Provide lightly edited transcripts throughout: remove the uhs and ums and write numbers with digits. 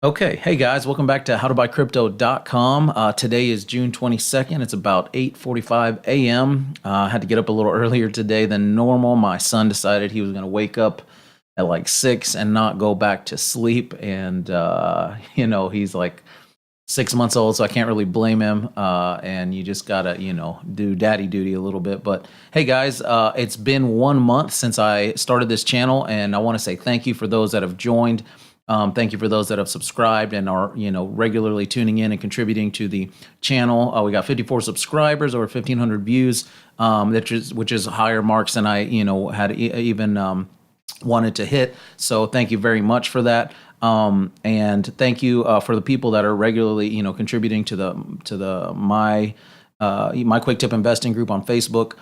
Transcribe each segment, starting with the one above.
Okay, hey guys, welcome back to howtobuycrypto.com. Today is June 22nd. It's about 8:45 a.m. I had to get up a little earlier today than normal. My son decided he was going to wake up at like 6 and not go back to sleep. And, he's like 6 months old, so I can't really blame him. And you just got to, do daddy duty a little bit. But hey guys, it's been 1 month since I started this channel, and I want to say thank you for those that have joined. Thank you for those that have subscribed and are, regularly tuning in and contributing to the channel. We got 54 subscribers, over 1,500 views, which is higher marks than I, had even wanted to hit. So thank you very much for that. And thank you for the people that are regularly, contributing to my Quick Tip Investing group on Facebook.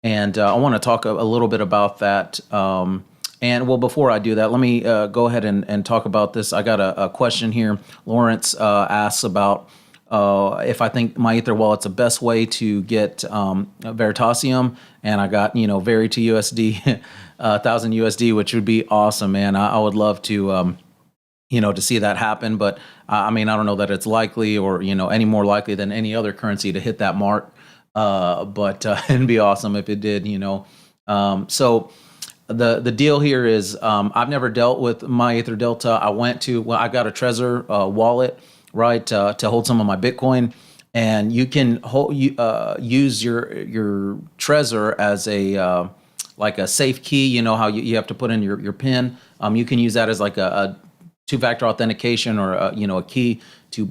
And I want to talk a little bit about that. And well, before I do that, let me go ahead and talk about this. I got a question here. Lawrence asks about if I think my Ether wallet's the best way to get Veritasium, and I got Veri to USD, 1,000 USD, which would be awesome, man. I would love to to see that happen, but I don't know that it's likely or any more likely than any other currency to hit that mark. But it'd be awesome if it did. So. The deal here is I've never dealt with my Ether Delta. I got a Trezor wallet, right, to hold some of my Bitcoin, and you can use your Trezor as a like a safe key. You know how you have to put in your PIN. You can use that as like a two-factor authentication or a key to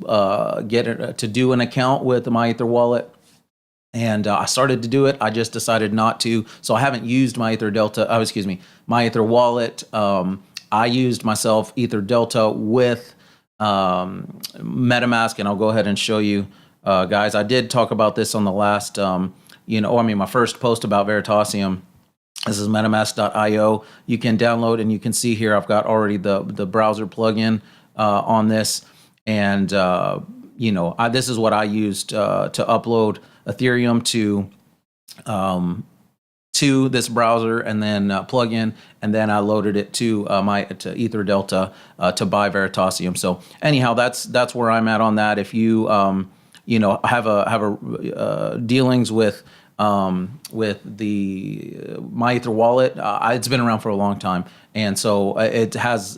get it, to do an account with my Ether wallet. And I started to do it. I just decided not to. So I haven't used my Ether Delta, my Ether wallet. I used myself Ether Delta with MetaMask, and I'll go ahead and show you guys. I did talk about this on the last, my first post about Veritasium. This is metamask.io. You can download, and you can see here I've got already the browser plugin on this. And, this is what I used to upload Ethereum to this browser, and then plug in, and then I loaded it to to Ether Delta to buy Veritasium. So anyhow, that's where I'm at on that. If you have dealings with the my Ether wallet, it's been around for a long time, and so it has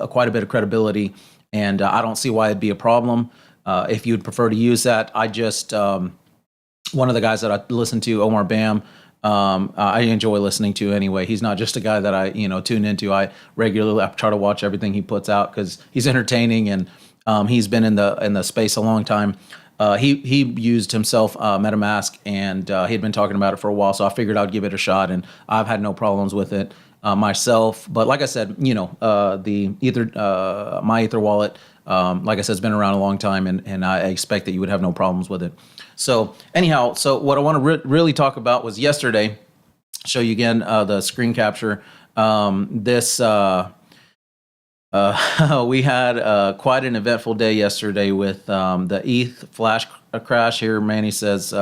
quite a bit of credibility, and I don't see why it'd be a problem. If you'd prefer to use that, I just one of the guys that I listen to, Omar Bam, I enjoy listening to anyway. He's not just a guy that I tune into. I try to watch everything he puts out because he's entertaining, and he's been in the space a long time. He used himself MetaMask, and he'd been talking about it for a while, so I figured I'd give it a shot, and I've had no problems with it myself. But like I said, the Ether, my Ether wallet, like I said, it's been around a long time, and I expect that you would have no problems with it. So anyhow, what I want to really talk about was yesterday. Show you again the screen capture. We had quite an eventful day yesterday with the ETH flash crash here. Manny says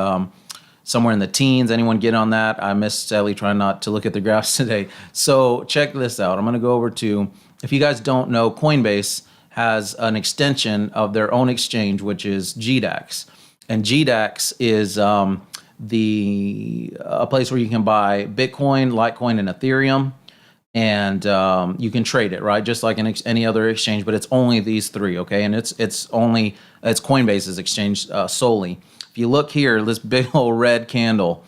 somewhere in the teens. Anyone get on that? I missed Sally trying not to look at the graphs today. So check this out. I'm going to go over to, if you guys don't know, Coinbase has an extension of their own exchange, which is GDAX. And GDAX is a place where you can buy Bitcoin, Litecoin, and Ethereum. And you can trade it, right? Just like any other exchange, but it's only these three, okay? And it's Coinbase's exchange solely. If you look here, this big old red candle,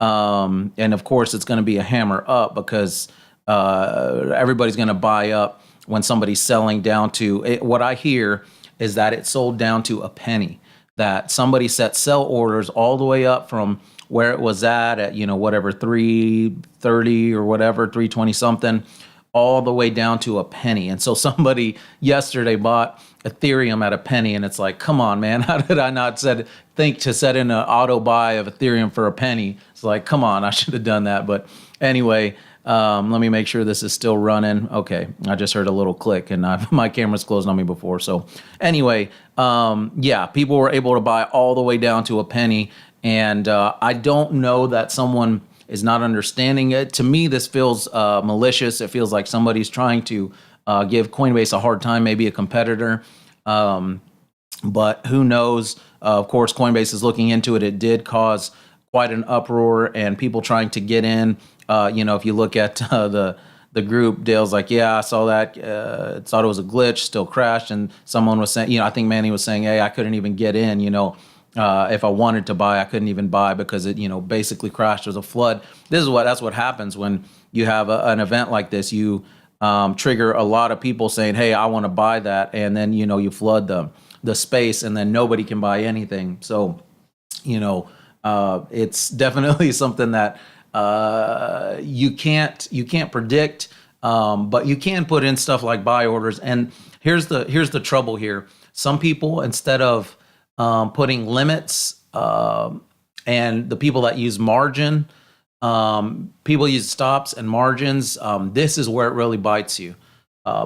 and of course it's going to be a hammer up because everybody's going to buy up when somebody's selling down to it. What I hear is that it sold down to a penny, that somebody set sell orders all the way up from where it was at whatever, 330 or whatever, 320 something, all the way down to a penny. And so somebody yesterday bought Ethereum at a penny, and it's like, come on, man, how did I not think to set in an auto buy of Ethereum for a penny? It's like, come on, I should have done that. But anyway, let me make sure this is still running. Okay, I just heard a little click, and my camera's closed on me before. So anyway, people were able to buy all the way down to a penny. And I don't know that someone is not understanding it. To me, this feels malicious. It feels like somebody's trying to give Coinbase a hard time, maybe a competitor. But who knows? Of course, Coinbase is looking into it. It did cause quite an uproar and people trying to get in. If you look at the group, Dale's like, yeah, I saw that. Thought it was a glitch, still crashed. And someone was saying, I think Manny was saying, hey, I couldn't even get in. If I wanted to buy, I couldn't even buy because it, basically crashed. There's a flood. That's what happens when you have an event like this. You trigger a lot of people saying, hey, I want to buy that. And then, you flood the space and then nobody can buy anything. So, it's definitely something that you can't predict, but you can put in stuff like buy orders. And here's the trouble here. Some people, instead of putting limits, and the people that use margin, people use stops and margins. This is where it really bites you,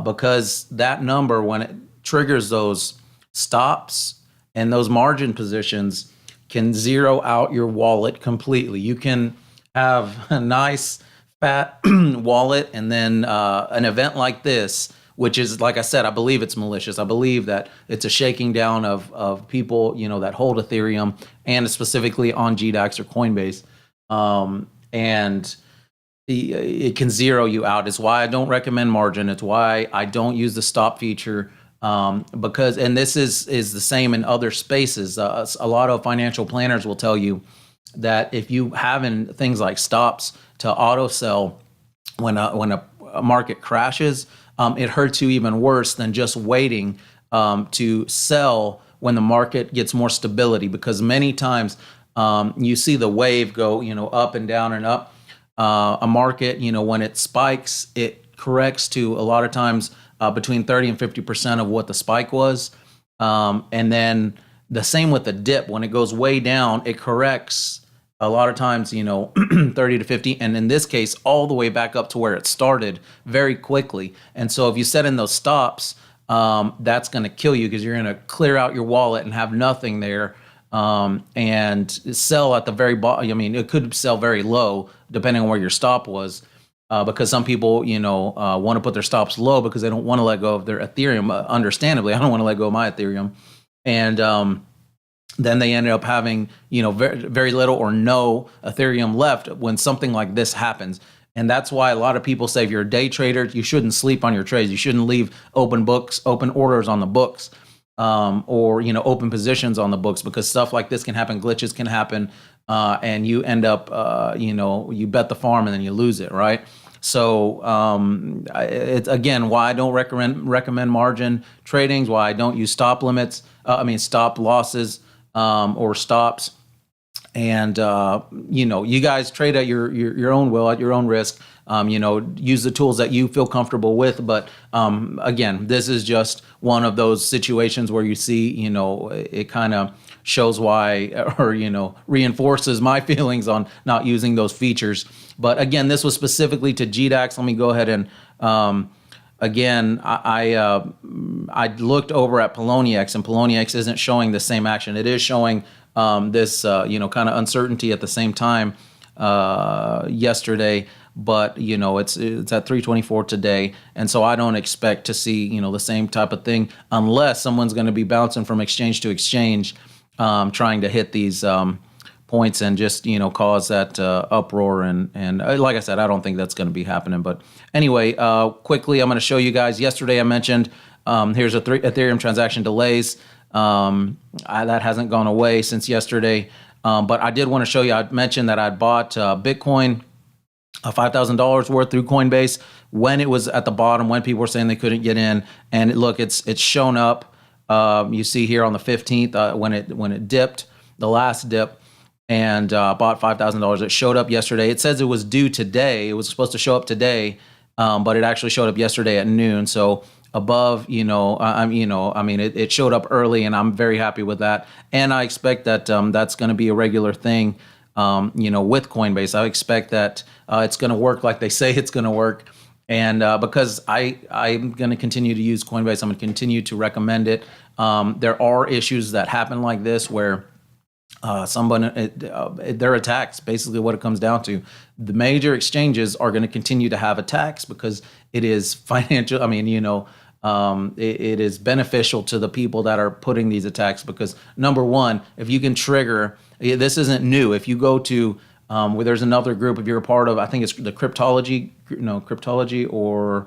because that number, when it triggers those stops and those margin positions, can zero out your wallet completely. You can have a nice fat wallet, and then an event like this, which is, like I said, I believe it's malicious. I believe that it's a shaking down of people, that hold Ethereum, and specifically on GDAX or Coinbase. And it can zero you out. It's why I don't recommend margin. It's why I don't use the stop feature. Because, and this is the same in other spaces. A lot of financial planners will tell you that if you having things like stops to auto sell when a market crashes, it hurts you even worse than just waiting to sell when the market gets more stability. Because many times you see the wave go, up and down and up. A market, when it spikes, it corrects to a lot of times between 30 and 50% of what the spike was. And then the same with the dip. When it goes way down, it corrects a lot of times, 30 to 50. And in this case, all the way back up to where it started very quickly. And so if you set in those stops, that's going to kill you, because you're going to clear out your wallet and have nothing there. And sell at the very bottom. I mean, it could sell very low depending on where your stop was. Because some people, want to put their stops low because they don't want to let go of their Ethereum. Understandably, I don't want to let go of my Ethereum. And then they ended up having, very, very little or no Ethereum left when something like this happens. And that's why a lot of people say if you're a day trader, you shouldn't sleep on your trades. You shouldn't leave open orders on the books, or, open positions on the books, because stuff like this can happen. Glitches can happen. And you end up, you bet the farm and then you lose it, right? So it's, again, why I don't recommend margin tradings, why I don't use stop limits, stop losses, or stops. And, you guys trade at your own will, at your own risk. Use the tools that you feel comfortable with. But again, this is just one of those situations where you see, it kind of shows why, or, reinforces my feelings on not using those features. But again, this was specifically to GDAX. Let me go ahead and, again, I looked over at Poloniex, and Poloniex isn't showing the same action. It is showing this, kind of uncertainty at the same time yesterday. But, it's at 324 today. And so I don't expect to see, the same type of thing unless someone's going to be bouncing from exchange to exchange, trying to hit these points and just, cause that uproar. And like I said, I don't think that's going to be happening. But anyway, quickly, I'm going to show you guys. Yesterday I mentioned here's Ethereum transaction delays. That hasn't gone away since yesterday. But I did want to show you, I mentioned that I'd bought Bitcoin, $5,000 worth through Coinbase when it was at the bottom, when people were saying they couldn't get in. And look, it's shown up. You see here on the 15th when it dipped, the last dip, and bought $5,000. It showed up yesterday. It says it was due today. It was supposed to show up today, but it actually showed up yesterday at noon. So above, it showed up early, and I'm very happy with that. And I expect that that's going to be a regular thing. With Coinbase, I expect that it's going to work like they say it's going to work. And because I'm going to continue to use Coinbase, I'm going to continue to recommend it. There are issues that happen like this where they're attacks, basically what it comes down to. The major exchanges are going to continue to have attacks because it is financial. it is beneficial to the people that are putting these attacks because number one, if you can trigger, this isn't new. If you go to where there's another group, if you're a part of, I think it's the cryptology or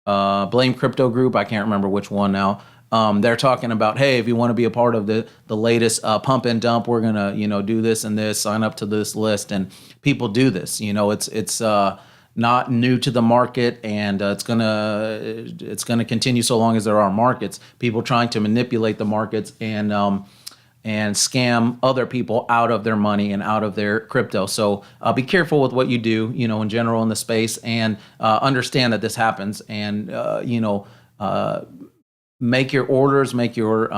Blame Crypto group. I can't remember which one now. They're talking about, hey, if you want to be a part of the latest pump and dump, we're gonna do this and this. Sign up to this list, and people do this. It's not new to the market, and it's gonna continue so long as there are markets. People trying to manipulate the markets and scam other people out of their money and out of their crypto. So be careful with what you do, in general in the space, and understand that this happens. And make your orders, make your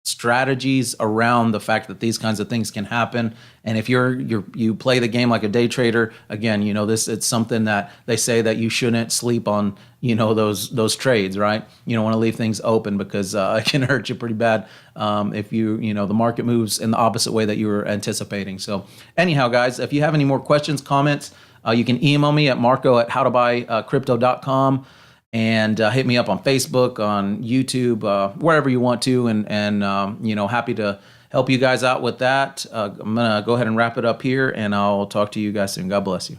strategies around the fact that these kinds of things can happen. And if you play the game like a day trader, again, it's something that they say that you shouldn't sleep on, those trades, right? You don't want to leave things open because it can hurt you pretty bad if the market moves in the opposite way that you were anticipating. So anyhow, guys, if you have any more questions, comments, you can email me at marco@howtobuycrypto.com. And hit me up on Facebook, on YouTube, wherever you want to, and happy to help you guys out with that. I'm gonna go ahead and wrap it up here, and I'll talk to you guys soon. God bless you.